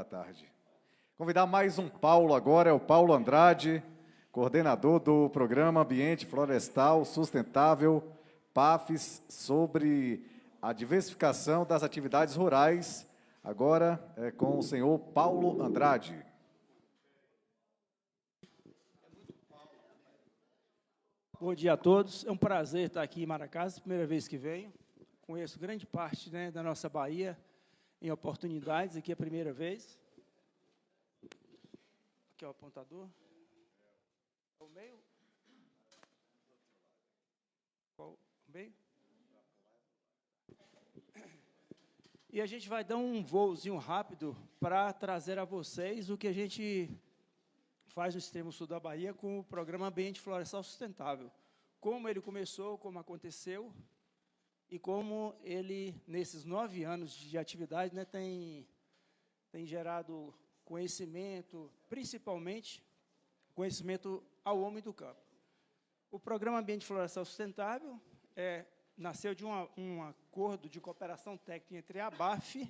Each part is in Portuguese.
da tarde. Convidar mais um Paulo agora, é o Paulo Andrade, coordenador do Programa Ambiente Florestal Sustentável, PAFES, sobre a diversificação das atividades rurais. Agora é com o senhor Paulo Andrade. Bom dia a todos. É um prazer estar aqui em Maracás, primeira vez que venho. Conheço grande parte, da nossa Bahia em oportunidades, aqui é a primeira vez. Aqui é o apontador. É o meio? Qual o meio? E a gente vai dar um voozinho rápido para trazer a vocês o que a gente faz no extremo sul da Bahia com o Programa Ambiente Florestal Sustentável. Como ele começou, como aconteceu e como ele, nesses 9 anos de atividade, tem gerado conhecimento, principalmente conhecimento ao homem do campo. O Programa Ambiente Florestal Sustentável nasceu de um acordo de cooperação técnica entre a ABAF,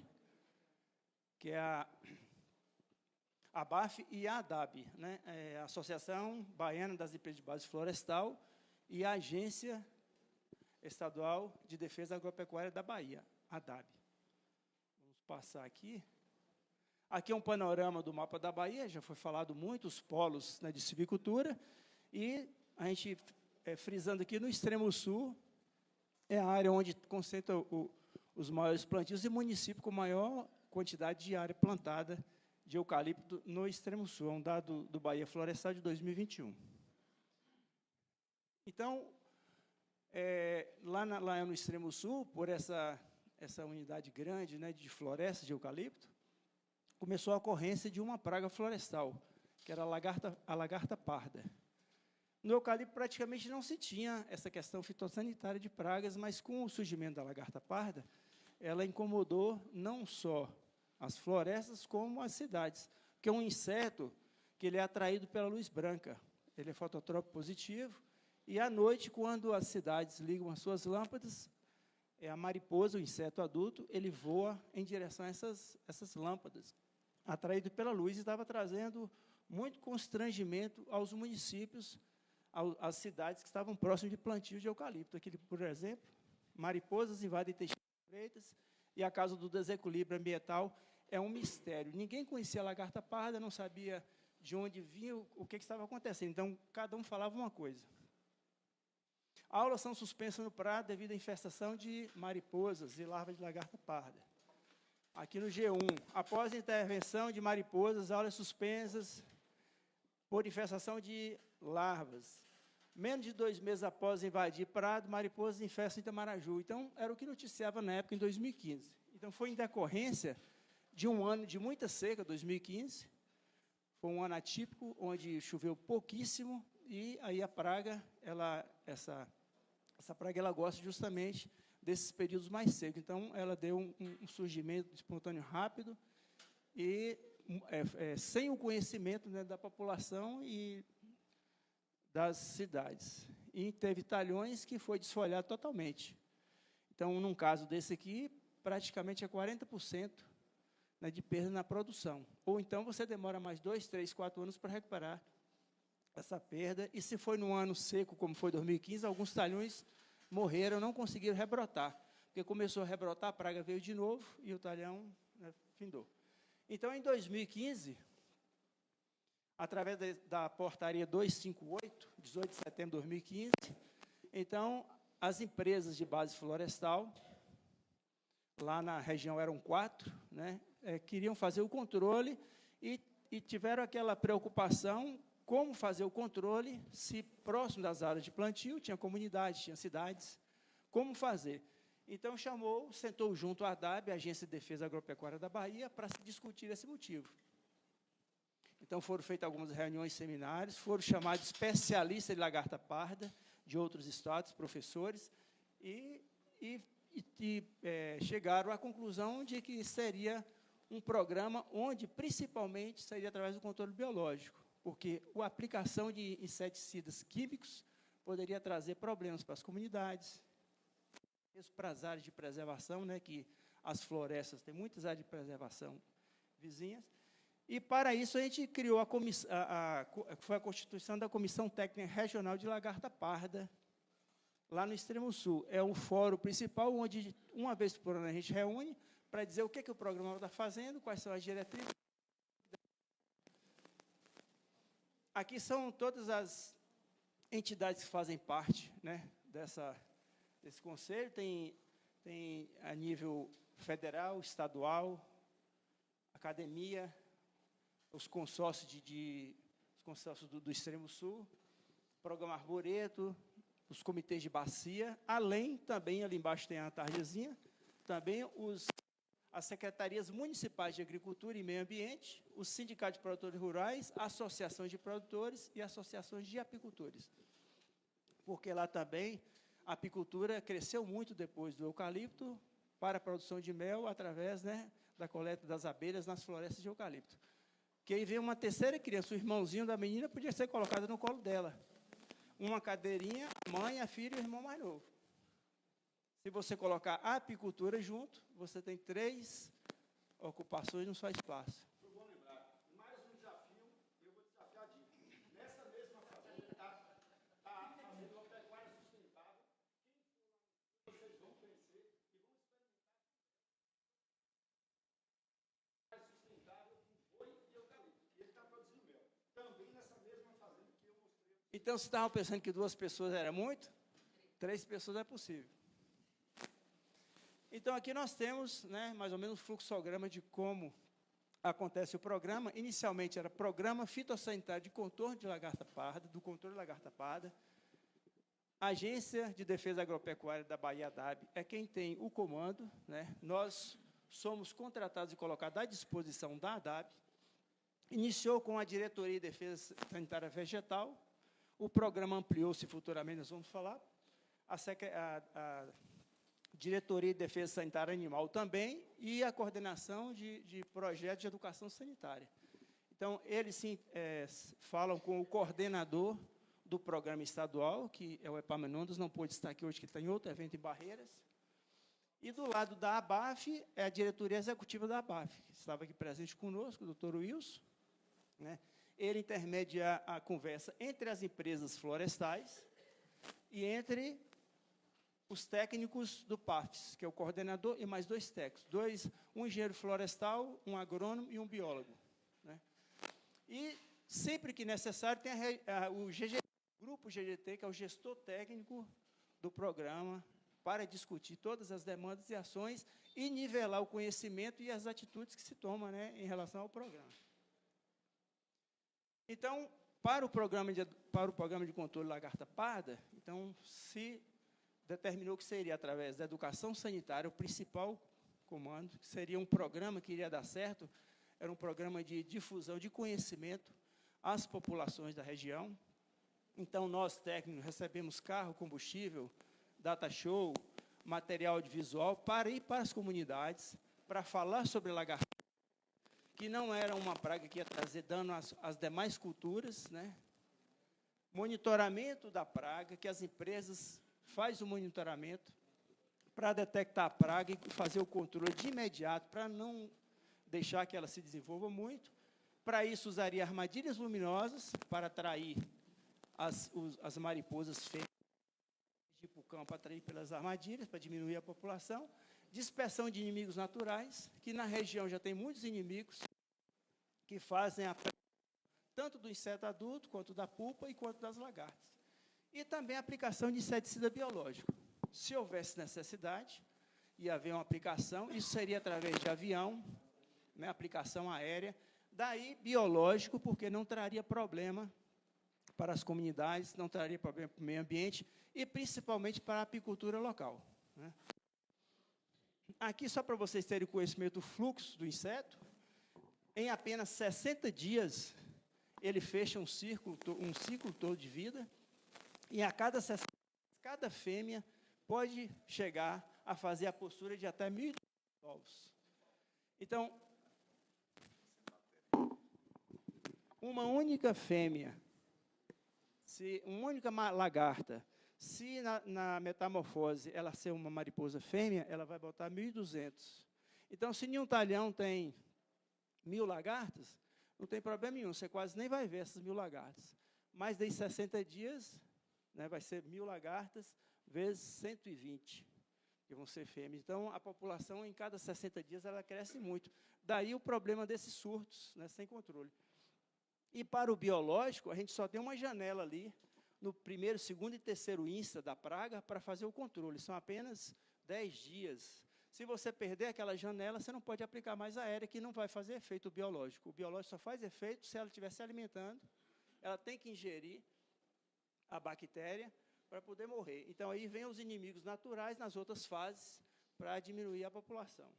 que é a ABAF, e a ADAB, a Associação Baiana das Empresas de Base Florestal, e a Agência Estadual de Defesa Agropecuária da Bahia, a ADAB. Vamos passar aqui. Aqui é um panorama do mapa da Bahia, já foi falado muito, os polos de silvicultura, e a gente, frisando aqui, no extremo sul, é a área onde concentra os maiores plantios e município com maior quantidade de área plantada de eucalipto no extremo sul, é um dado do Bahia Florestal de 2021. Então, lá no extremo sul, por essa unidade grande de florestas de eucalipto, começou a ocorrência de uma praga florestal, que era a lagarta parda. No eucalipto, praticamente não se tinha essa questão fitossanitária de pragas, mas com o surgimento da lagarta parda, ela incomodou não só as florestas, como as cidades, porque é um inseto que ele é atraído pela luz branca, ele é fototrópico positivo, e à noite, quando as cidades ligam as suas lâmpadas, a mariposa, o inseto adulto, ele voa em direção a essas lâmpadas, atraído pela luz, e estava trazendo muito constrangimento aos municípios, às cidades que estavam próximas de plantios de eucalipto. Aqui, por exemplo, mariposas invadem Teixeira de Freitas, e a causa do desequilíbrio ambiental é um mistério. Ninguém conhecia a lagarta parda, não sabia de onde vinha, o que estava acontecendo. Então, cada um falava uma coisa. Aulas são suspensas no Prado devido à infestação de mariposas e larvas de lagarta parda. Aqui no G1, após a intervenção de mariposas, aulas suspensas por infestação de larvas. Menos de 2 meses após invadir Prado, mariposas infestam Itamaraju. Então, era o que noticiava na época, em 2015. Então, foi em decorrência de um ano de muita seca, 2015. Foi um ano atípico, onde choveu pouquíssimo, e aí a praga, essa praga, ela gosta justamente desses períodos mais secos. Então, ela deu um surgimento espontâneo rápido e sem o conhecimento da população e das cidades. E teve talhões que foi desfolhado totalmente. Então, num caso desse aqui, praticamente é 40% de perda na produção. Ou então você demora mais 2, 3, 4 anos para recuperar essa perda. E se foi num ano seco, como foi 2015, alguns talhões morreram, não conseguiram rebrotar. Porque começou a rebrotar, a praga veio de novo e o talhão findou. Então, em 2015, através da portaria 258, 18 de setembro de 2015, então, as empresas de base florestal, lá na região eram 4, queriam fazer o controle e tiveram aquela preocupação, como fazer o controle, se próximo das áreas de plantio, tinha comunidades, tinha cidades, como fazer? Então, sentou junto à ADAB, a Agência de Defesa Agropecuária da Bahia, para se discutir esse motivo. Então, foram feitas algumas reuniões, seminários, foram chamados especialistas de lagarta parda, de outros estados, professores, e chegaram à conclusão de que seria um programa onde, principalmente, seria através do controle biológico, porque a aplicação de inseticidas químicos poderia trazer problemas para as comunidades, para as áreas de preservação, que as florestas têm muitas áreas de preservação vizinhas, E, para isso, a gente criou foi a constituição da Comissão Técnica Regional de Lagarta Parda, lá no Extremo Sul. É um fórum principal, onde, uma vez por ano, a gente reúne para dizer o que o programa está fazendo, quais são as diretrizes. Aqui são todas as entidades que fazem parte, né, desse conselho. Tem a nível federal, estadual, academia, os consórcios, os consórcios do Extremo Sul, programa Arboreto, os comitês de bacia, além, também, ali embaixo tem a tardezinha, também as secretarias municipais de agricultura e meio ambiente, os sindicatos de produtores rurais, associações de produtores e associações de apicultores. Porque lá também a apicultura cresceu muito depois do eucalipto para a produção de mel, através, né, da coleta das abelhas nas florestas de eucalipto. Que aí veio uma terceira criança, o irmãozinho da menina podia ser colocado no colo dela. Uma cadeirinha, a mãe, a filha e o irmão mais novo. Se você colocar a apicultura junto, você tem 3 ocupações num só espaço. Foi bom lembrar. Mais um desafio, eu vou desafiar a Dito. Nessa mesma fazenda está fazendo uma pecuária sustentável. Quem for lá, vocês vão conhecer e vão experimentar sustentável com boi e eucalipto. E ele está produzindo mel. Também nessa mesma fazenda que eu mostrei. Então, vocês estavam pensando que 2 pessoas era muito? 3 pessoas é possível. Então, aqui nós temos, né, mais ou menos um fluxograma de como acontece o programa. Inicialmente era Programa Fitossanitário de Contorno de Lagarta Parda, do controle de lagarta parda. A Agência de Defesa Agropecuária da Bahia, DAB, é quem tem o comando, né? Nós somos contratados e colocados à disposição da DAB. Iniciou com a Diretoria de Defesa Sanitária Vegetal. O programa ampliou-se futuramente, nós vamos falar. A Diretoria de Defesa Sanitária Animal também, e a coordenação de projetos de educação sanitária. Então, eles sim, falam com o coordenador do programa estadual, que é o Epaminondas, não pôde estar aqui hoje, que está em outro evento em Barreiras. E do lado da ABAF, é a diretoria executiva da ABAF, que estava aqui presente conosco, o doutor Wilson, né? Ele intermedia a conversa entre as empresas florestais e entre os técnicos do PAFS, que é o coordenador, e mais 2 técnicos, um engenheiro florestal, um agrônomo e um biólogo, né? E, sempre que necessário, tem o Grupo GGT, que é o gestor técnico do programa, para discutir todas as demandas e ações e nivelar o conhecimento e as atitudes que se tomam, né, em relação ao programa. Então, para o programa de controle lagarta parda, então, se determinou que seria através da educação sanitária, o principal comando, que seria um programa que iria dar certo, era um programa de difusão de conhecimento às populações da região. Então, nós, técnicos, recebemos carro, combustível, data show, material audiovisual, para ir para as comunidades, para falar sobre lagarta, que não era uma praga que ia trazer dano às demais culturas, né? Monitoramento da praga, que as empresas fazem o monitoramento para detectar a praga e fazer o controle de imediato, para não deixar que ela se desenvolva muito. Para isso, usaria armadilhas luminosas para atrair as mariposas fêmeas de ir para o campo, atrair pelas armadilhas, para diminuir a população. Dispersão de inimigos naturais, que na região já tem muitos inimigos que fazem a presa tanto do inseto adulto, quanto da pupa e quanto das lagartas. E também a aplicação de inseticida biológico. Se houvesse necessidade, ia haver uma aplicação, isso seria através de avião, né, aplicação aérea, daí biológico, porque não traria problema para as comunidades, não traria problema para o meio ambiente, e principalmente para a apicultura local, né? Aqui, só para vocês terem conhecimento do fluxo do inseto, em apenas 60 dias, ele fecha um ciclo todo de vida, e a cada 60 dias, cada fêmea pode chegar a fazer a postura de até 1.200 ovos. Então, uma única fêmea, uma única lagarta, se na metamorfose ela ser uma mariposa fêmea, ela vai botar 1.200. Então, se em um talhão tem 1.000 lagartas, não tem problema nenhum, você quase nem vai ver essas 1.000 lagartas. Mas daí 60 dias, né, vai ser 1.000 lagartas vezes 120, que vão ser fêmeas. Então, a população, em cada 60 dias, ela cresce muito. Daí o problema desses surtos, né, sem controle. E para o biológico, a gente só tem uma janela ali, no primeiro, segundo e terceiro insta da praga, para fazer o controle. São apenas 10 dias. Se você perder aquela janela, você não pode aplicar mais aérea, que não vai fazer efeito biológico. O biológico só faz efeito se ela estiver se alimentando, ela tem que ingerir a bactéria para poder morrer. Então, aí vem os inimigos naturais nas outras fases para diminuir a população.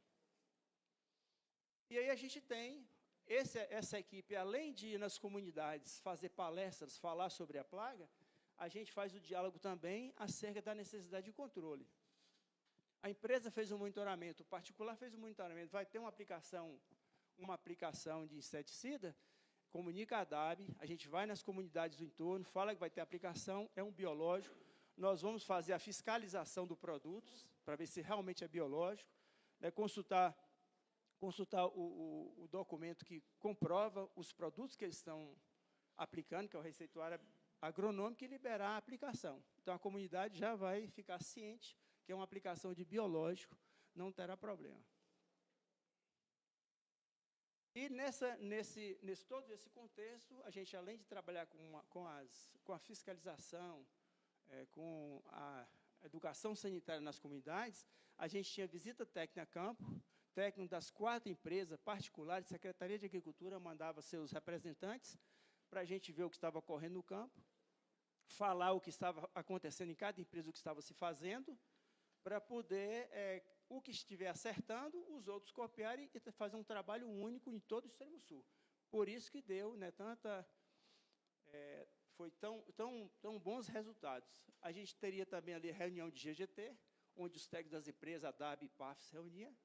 E aí a gente tem essa equipe, além de ir nas comunidades, fazer palestras, falar sobre a plaga, a gente faz o diálogo também acerca da necessidade de controle. A empresa fez um monitoramento, o particular fez um monitoramento, vai ter uma aplicação de inseticida, comunica a DAB, a gente vai nas comunidades do entorno, fala que vai ter aplicação, é um biológico, nós vamos fazer a fiscalização do produto, para ver se realmente é biológico, né, consultar o documento que comprova os produtos que eles estão aplicando, que é o receituário agronômico, e liberar a aplicação. Então, a comunidade já vai ficar ciente que é uma aplicação de biológico, não terá problema. E todo esse contexto, a gente, além de trabalhar com a fiscalização, com a educação sanitária nas comunidades, a gente tinha visita técnica a campo, técnico das 4 empresas particulares, Secretaria de Agricultura mandava seus representantes para a gente ver o que estava ocorrendo no campo, falar o que estava acontecendo em cada empresa, o que estava se fazendo, para poder, o que estiver acertando, os outros copiarem e fazer um trabalho único em todo o Extremo Sul. Por isso que deu, né, foi tão bons resultados. A gente teria também ali reunião de GGT, onde os técnicos das empresas, a DAB e PAF se reuniam,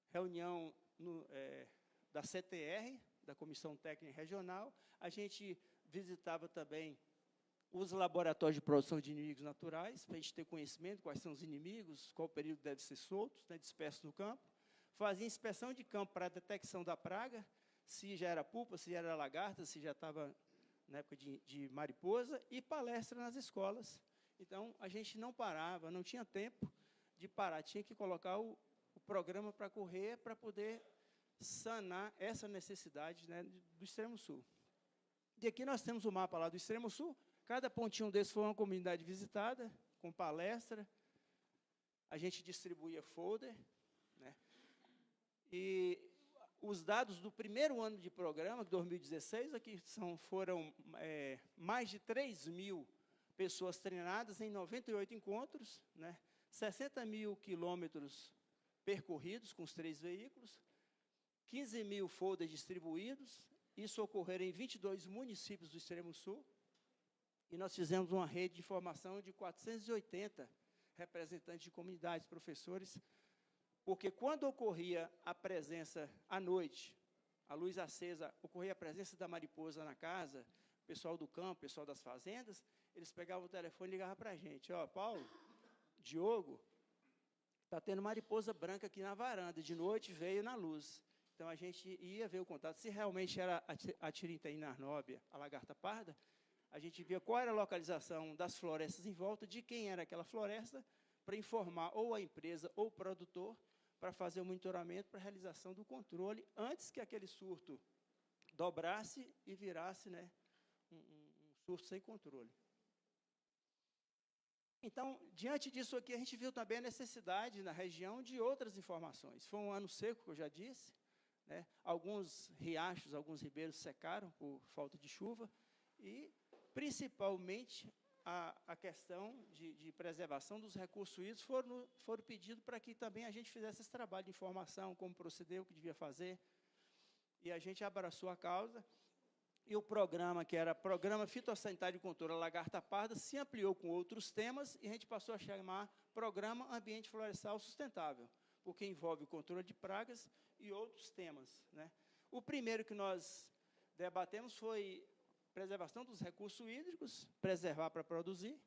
reunião da CTR, da Comissão Técnica Regional, a gente visitava também os laboratórios de produção de inimigos naturais, para a gente ter conhecimento quais são os inimigos, qual período deve ser soltos, né, dispersos no campo. Fazia inspeção de campo para a detecção da praga, se já era pupa, se já era lagarta, se já estava na época de mariposa, e palestra nas escolas. Então, a gente não parava, não tinha tempo de parar, tinha que colocar o programa para correr, para poder sanar essa necessidade, né, do Extremo Sul. E aqui nós temos o mapa lá do Extremo Sul. Cada pontinho desse foi uma comunidade visitada, com palestra. A gente distribuía folder, né? E os dados do primeiro ano de programa, 2016, aqui foram mais de 3.000 pessoas treinadas em 98 encontros, né? 60.000 quilômetros percorridos com os 3 veículos, 15.000 folders distribuídos. Isso ocorreram em 22 municípios do Extremo Sul. E nós fizemos uma rede de formação de 480 representantes de comunidades, professores, porque quando ocorria a presença à noite, a luz acesa, ocorria a presença da mariposa na casa, pessoal do campo, pessoal das fazendas, eles pegavam o telefone e ligavam para a gente, ó, Paulo, Diogo, está tendo mariposa branca aqui na varanda, de noite veio na luz. Então, a gente ia ver o contato, se realmente era a Tirintaína arnóbia, a lagarta parda, a gente via qual era a localização das florestas em volta, de quem era aquela floresta, para informar ou a empresa ou o produtor, para fazer o monitoramento, para a realização do controle, antes que aquele surto dobrasse e virasse, né, um surto sem controle. Então, diante disso aqui, a gente viu também a necessidade na região de outras informações. Foi um ano seco, que eu já disse, né, alguns riachos, alguns ribeiros secaram por falta de chuva, e principalmente a questão de preservação dos recursos hídricos foram pedidos para que também a gente fizesse esse trabalho de informação, como proceder, o que devia fazer, e a gente abraçou a causa, e o programa, que era Programa Fitossanitário de Controle da Lagarta Parda, se ampliou com outros temas, e a gente passou a chamar Programa Ambiente Florestal Sustentável, porque envolve o controle de pragas e outros temas, né? O primeiro que nós debatemos foi preservação dos recursos hídricos, preservar para produzir.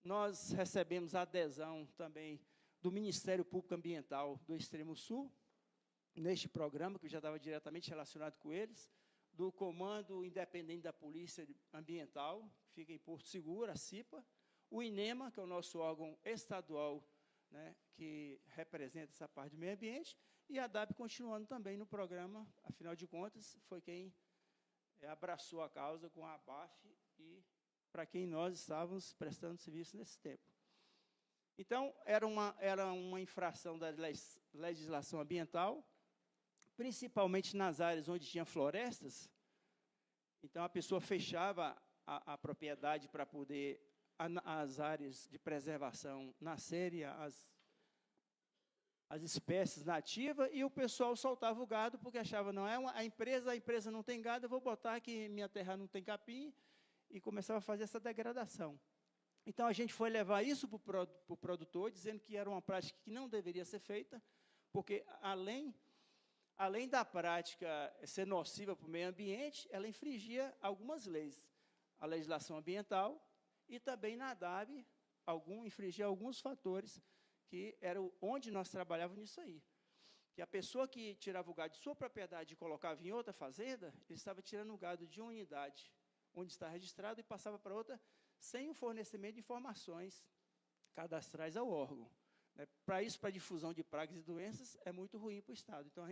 Nós recebemos a adesão também do Ministério Público Ambiental do Extremo Sul, neste programa, que eu já estava diretamente relacionado com eles, do Comando Independente da Polícia Ambiental, que fica em Porto Seguro, a CIPA, o INEMA, que é o nosso órgão estadual, né, que representa essa parte do meio ambiente, e a DAP continuando também no programa, afinal de contas, foi quem abraçou a causa com a ABAF e para quem nós estávamos prestando serviço nesse tempo. Então, era uma infração da legislação ambiental, principalmente nas áreas onde tinha florestas. Então, a pessoa fechava a propriedade para poder as áreas de preservação nascerem, as espécies nativas, e o pessoal soltava o gado, porque achava, não, a empresa não tem gado, eu vou botar que minha terra não tem capim, e começava a fazer essa degradação. Então, a gente foi levar isso para o produtor, dizendo que era uma prática que não deveria ser feita, porque, além da prática ser nociva para o meio ambiente, ela infringia algumas leis, a legislação ambiental, e também na DAB, infringia alguns fatores, que era onde nós trabalhávamos nisso aí. Que a pessoa que tirava o gado de sua propriedade e colocava em outra fazenda, ele estava tirando o gado de uma unidade, onde está registrado, e passava para outra, sem o fornecimento de informações cadastrais ao órgão. Para isso, para a difusão de pragas e doenças, é muito ruim para o Estado. Então,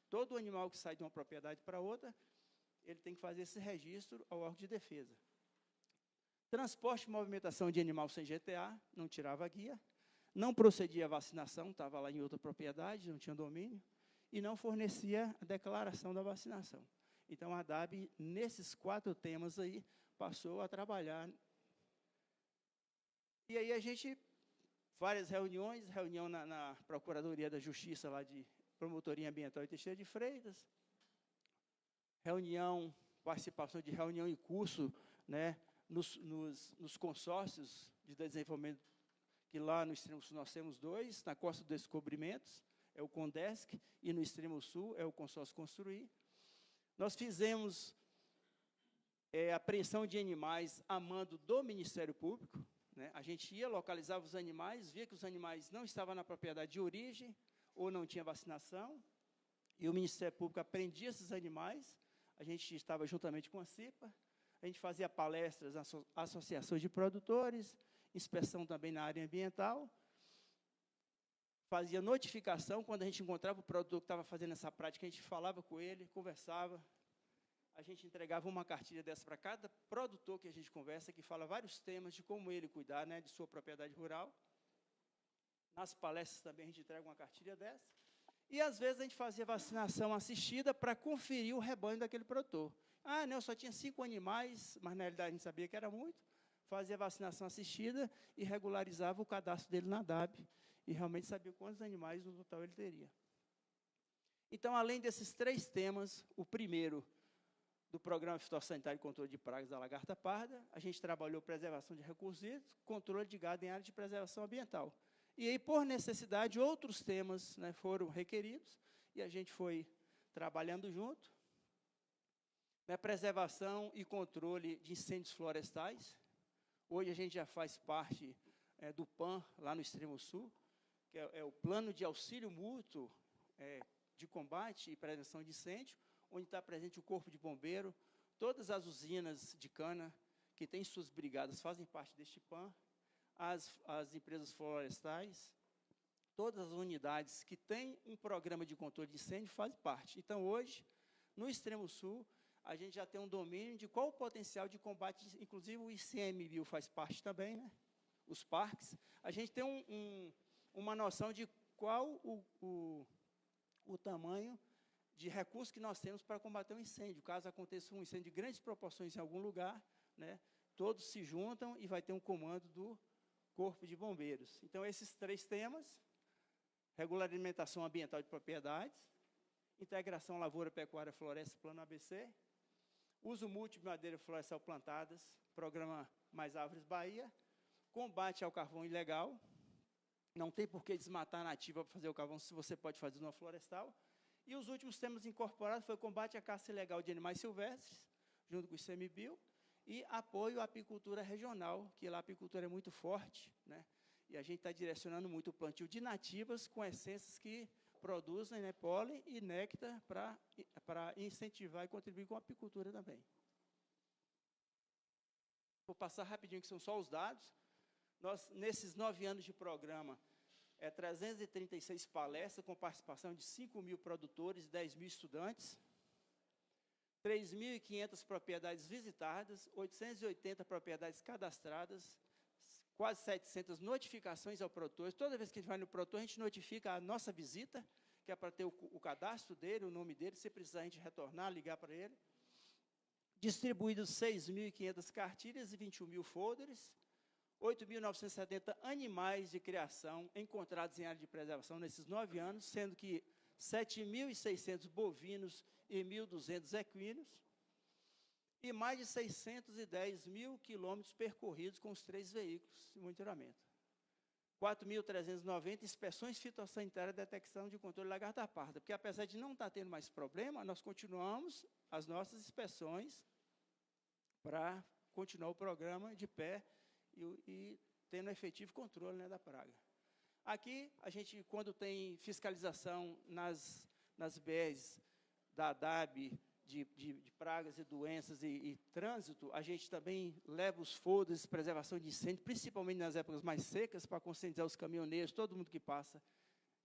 todo animal que sai de uma propriedade para outra, ele tem que fazer esse registro ao órgão de defesa. Transporte e movimentação de animal sem GTA, não tirava a guia, não procedia a vacinação, estava lá em outra propriedade, não tinha domínio, e não fornecia a declaração da vacinação. Então, a DAB, nesses 4 temas aí, passou a trabalhar. E aí a gente, várias reuniões, reunião na Procuradoria da Justiça, lá de Promotoria Ambiental em Teixeira de Freitas, participação de reunião e curso, né, nos consórcios de desenvolvimento, que lá no extremo sul nós temos 2, na Costa dos Descobrimentos, é o CONDESC, e no extremo sul é o Consórcio Construir. Nós fizemos apreensão de animais a mando do Ministério Público, né? A gente ia, localizava os animais, via que os animais não estavam na propriedade de origem, ou não tinha vacinação, e o Ministério Público apreendia esses animais. A gente estava juntamente com a CIPA, a gente fazia palestras nas associações de produtores, inspeção também na área ambiental, fazia notificação, quando a gente encontrava o produtor que estava fazendo essa prática, a gente falava com ele, conversava, a gente entregava uma cartilha dessa para cada produtor que a gente conversa, que fala vários temas de como ele cuidar, né, de sua propriedade rural. Nas palestras também a gente entrega uma cartilha dessa. E, às vezes, a gente fazia vacinação assistida para conferir o rebanho daquele produtor. Ah, não, eu só tinha 5 animais, mas, na realidade, a gente sabia que era muito. Fazia vacinação assistida e regularizava o cadastro dele na DAB, e realmente sabia quantos animais no total ele teria. Então, além desses 3 temas, o primeiro, do Programa Fitossanitário e Controle de Pragas da Lagarta Parda, a gente trabalhou preservação de recursos hídricos, controle de gado em área de preservação ambiental. E aí, por necessidade, outros temas, né, foram requeridos, e a gente foi trabalhando junto. Né, preservação e controle de incêndios florestais. Hoje a gente já faz parte do PAN, lá no extremo sul, que é o Plano de Auxílio Mútuo de Combate e Prevenção de Incêndio, onde está presente o Corpo de Bombeiro, todas as usinas de cana que têm suas brigadas fazem parte deste PAN, as empresas florestais, todas as unidades que têm um programa de controle de incêndio fazem parte. Então, hoje, no extremo sul, a gente já tem um domínio de qual o potencial de combate, inclusive o ICMBio faz parte também, né? Os parques. A gente tem uma noção de qual o tamanho de recursos que nós temos para combater um incêndio. Caso aconteça um incêndio de grandes proporções em algum lugar, né, todos se juntam e vai ter um comando do Corpo de Bombeiros. Então, esses 3 temas, regulamentação ambiental de propriedades, integração lavoura, pecuária, floresta, plano ABC, uso múltiplo de madeira florestal plantadas, programa Mais Árvores Bahia, combate ao carvão ilegal, não tem por que desmatar a nativa para fazer o carvão, se você pode fazer numa florestal. E os últimos temas incorporados foi combate à caça ilegal de animais silvestres, junto com o ICMBio, e apoio à apicultura regional, que lá a apicultura é muito forte, né? E a gente está direcionando muito o plantio de nativas com essências que produzem, né, pólen e néctar para incentivar e contribuir com a apicultura também. Vou passar rapidinho, que são só os dados. Nós, nesses 9 anos de programa, 336 palestras, com participação de 5.000 produtores e 10.000 estudantes, 3.500 propriedades visitadas, 880 propriedades cadastradas, quase 700 notificações ao produtor. Toda vez que a gente vai no produtor, a gente notifica a nossa visita, que é para ter o cadastro dele, o nome dele, se precisar a gente retornar, ligar para ele. Distribuídos 6.500 cartilhas e 21.000 folders, 8.970 animais de criação encontrados em área de preservação nesses 9 anos, sendo que 7.600 bovinos e 1.200 equinos, e mais de 610.000 quilômetros percorridos com os 3 veículos de monitoramento. 4.390 inspeções fitossanitárias, detecção de controle de lagarta parda, porque apesar de não estar tendo mais problema, nós continuamos as nossas inspeções para continuar o programa de pé e tendo efetivo controle, né, da praga. Aqui, a gente, quando tem fiscalização nas BRs da ADAB, de pragas e doenças e trânsito, a gente também leva os folders de preservação de incêndio, principalmente nas épocas mais secas, para conscientizar os caminhoneiros, todo mundo que passa,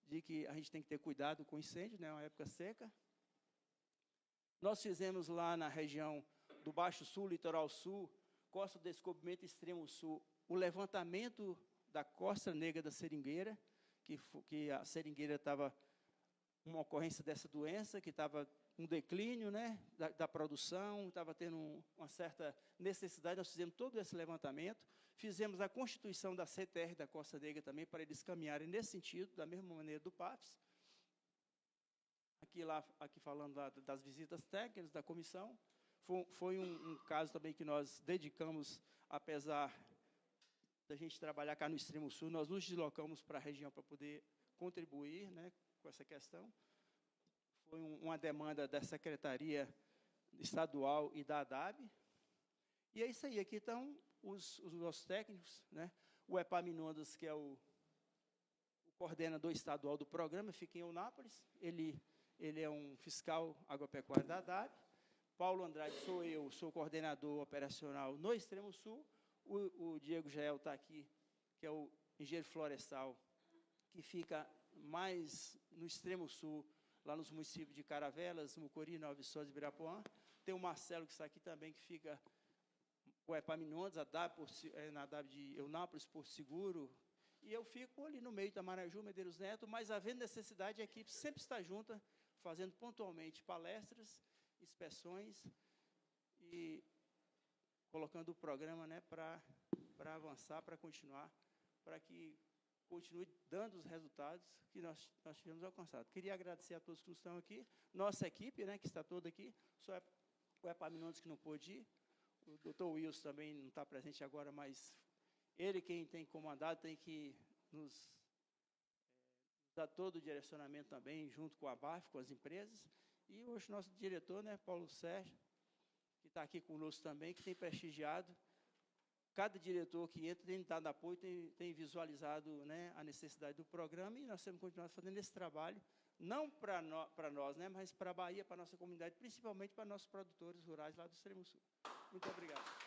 de que a gente tem que ter cuidado com incêndio, né, uma época seca. Nós fizemos lá na região do Baixo Sul, Litoral Sul, Costa do Descobrimento Extremo Sul, o levantamento da Costa Negra da Seringueira, que a seringueira estava uma ocorrência dessa doença, que estava um declínio, né, da produção, estava tendo uma certa necessidade. Nós fizemos todo esse levantamento, fizemos a constituição da CTR da Costa Negra também, para eles caminharem nesse sentido, da mesma maneira do PAFS. Aqui falando das visitas técnicas da comissão, foi um caso também que nós dedicamos, apesar da gente trabalhar cá no Extremo Sul, nós nos deslocamos para a região para poder contribuir, né, com essa questão. Foi uma demanda da Secretaria Estadual e da ADAB. E é isso aí, aqui estão os nossos técnicos, né? O Epaminondas, que é o coordenador estadual do programa, fica em Eunápolis, ele é um fiscal agropecuário da ADAB. Paulo Andrade sou eu, sou coordenador operacional no Extremo Sul. O Diego Jael está aqui, que é o engenheiro florestal, que fica mais no Extremo Sul, lá nos municípios de Caravelas, Mucuri, Nova Viçosa e Ibirapuã. Tem o Marcelo, que está aqui também, que fica com Epaminondas, na ADAB de Eunápolis, Porto Seguro. E eu fico ali no meio da Maraju, Medeiros Neto, mas havendo necessidade, a equipe sempre está junta, fazendo pontualmente palestras, inspeções e colocando o programa, né, para avançar, para continuar, para que continue dando os resultados que nós tivemos alcançado. Queria agradecer a todos que estão aqui, nossa equipe, né, que está toda aqui, só o Epaminondas que não pôde ir, o doutor Wilson também não está presente agora, mas ele, quem tem comandado, tem que nos dar todo o direcionamento também, junto com a BAF, com as empresas, e hoje nosso diretor, né, Paulo Sérgio, que está aqui conosco também, que tem prestigiado. Cada diretor que entra tem dado apoio, tem visualizado, né, a necessidade do programa, e nós temos continuado fazendo esse trabalho, não para nós, né, mas para a Bahia, para a nossa comunidade, principalmente para nossos produtores rurais lá do Extremo Sul. Muito obrigado.